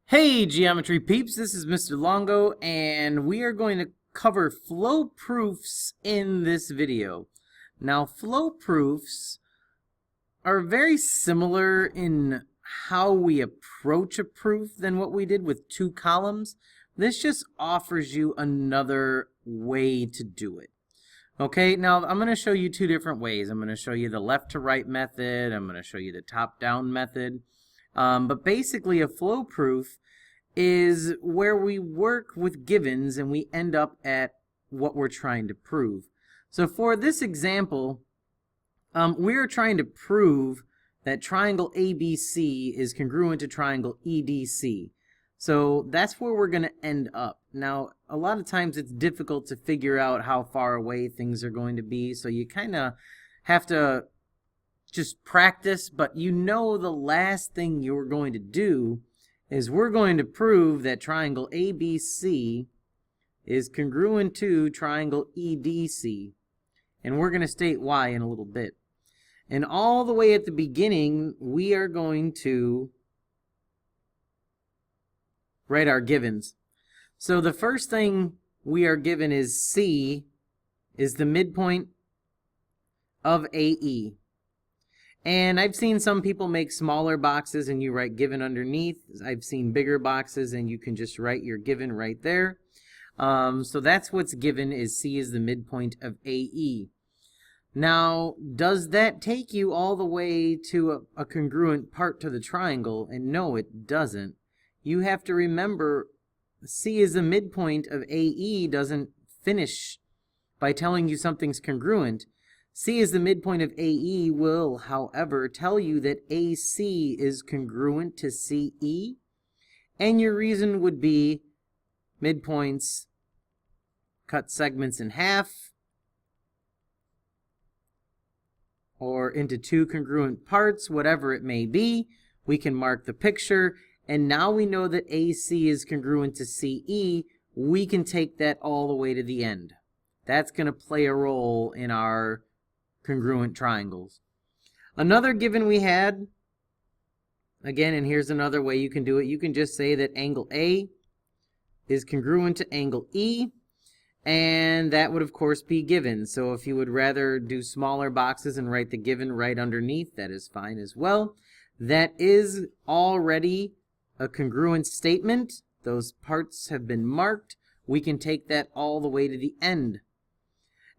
Hey geometry peeps, this is Mr. Longo and we are going to cover flow proofs in this video. Now flow proofs are very similar in how we approach a proof than what we did with two columns. This just offers you another way to do it. Okay, now I'm going to show you two different ways. I'm going to show you the left to right method. I'm going to show you the top down method. But basically a flow proof is where we work with givens and we end up at what we're trying to prove. So for this example, we're trying to prove that triangle ABC is congruent to triangle EDC. So that's where we're going to end up. Now, a lot of times it's difficult to figure out how far away things are going to be, so you kind of have to just practice, but you know the last thing you're going to do is we're going to prove that triangle ABC is congruent to triangle EDC. And we're going to state why in a little bit. And all the way at the beginning, we are going to write our givens. So the first thing we are given is C is the midpoint of AE. And I've seen some people make smaller boxes and you write given underneath. I've seen bigger boxes and you can just write your given right there. So that's what's given, is C is the midpoint of AE. Now, does that take you all the way to a congruent part to the triangle? And no, it doesn't. You have to remember C is the midpoint of AE doesn't finish by telling you something's congruent. C is the midpoint of AE will, however, tell you that AC is congruent to CE, and your reason would be midpoints cut segments in half or into two congruent parts, whatever it may be. We can mark the picture, and now we know that AC is congruent to CE. We can take that all the way to the end. That's going to play a role in our congruent triangles. Another given we had, again, and here's another way you can do it. You can just say that angle A is congruent to angle E, and that would of course be given. So if you would rather do smaller boxes and write the given right underneath, that is fine as well. That is already a congruent statement. Those parts have been marked. We can take that all the way to the end.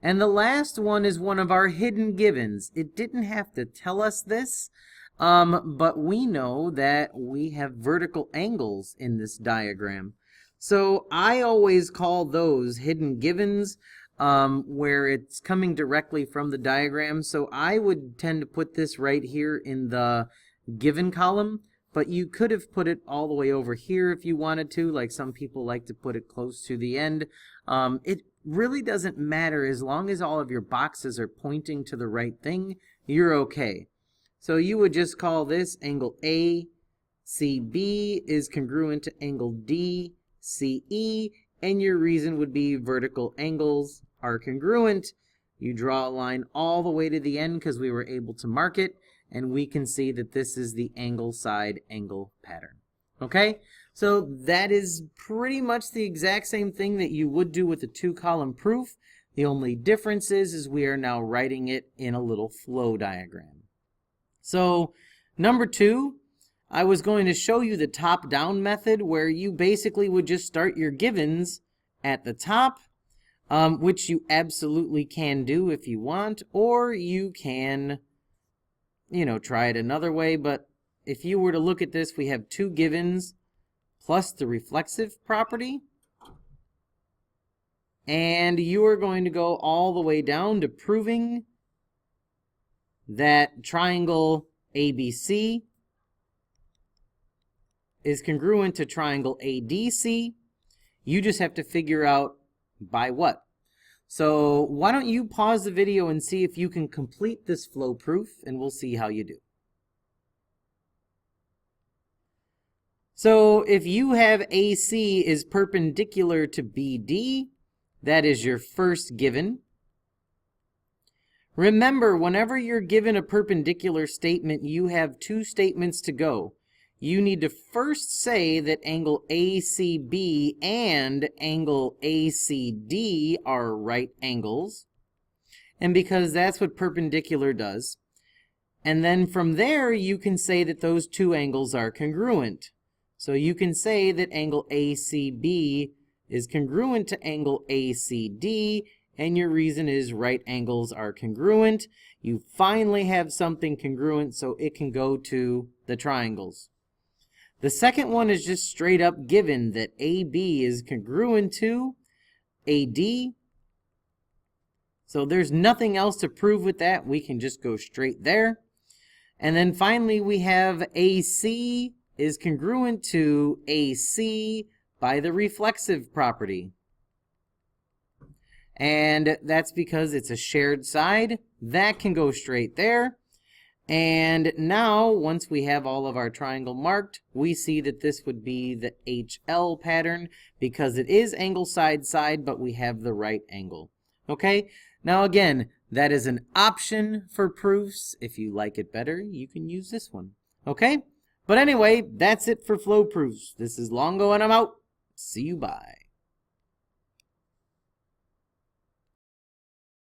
And the last one is one of our hidden givens. It didn't have to tell us this, but we know that we have vertical angles in this diagram. So I always call those hidden givens, where it's coming directly from the diagram. So I would tend to put this right here in the given column, but you could have put it all the way over here if you wanted to, like some people like to put it close to the end. It really doesn't matter as long as all of your boxes are pointing to the right thing, you're okay. So you would just call this angle ACB is congruent to angle DCE, and your reason would be vertical angles are congruent. You draw a line all the way to the end because we were able to mark it, and we can see that this is the angle side angle pattern. Okay? So that is pretty much the exact same thing that you would do with a two-column proof. The only difference is we are now writing it in a little flow diagram. So number 2, I was going to show you the top-down method where you basically would just start your givens at the top, which you absolutely can do if you want, or you can, try it another way. But if you were to look at this, we have two givens plus the reflexive property, and you are going to go all the way down to proving that triangle ABC is congruent to triangle ADC. You just have to figure out by what. So why don't you pause the video and see if you can complete this flow proof, and we'll see how you do. So if you have AC is perpendicular to BD, that is your first given. Remember, whenever you're given a perpendicular statement, you have two statements to go. you need to first say that angle ACB and angle ACD are right angles. And because that's what perpendicular does. And then from there, you can say that those two angles are congruent. So you can say that angle ACB is congruent to angle ACD, and your reason is right angles are congruent. You finally have something congruent, so it can go to the triangles. The second one is just straight up given that AB is congruent to AD. So there's nothing else to prove with that. We can just go straight there. And then finally we have AC is congruent to AC by the reflexive property. And that's because it's a shared side. That can go straight there. And now, once we have all of our triangle marked, we see that this would be the HL pattern because it is angle side side, but we have the right angle. Okay? Now again, that is an option for proofs. If you like it better, you can use this one. Okay? But anyway, that's it for flow proofs. This is Longo and I'm out. See you, bye.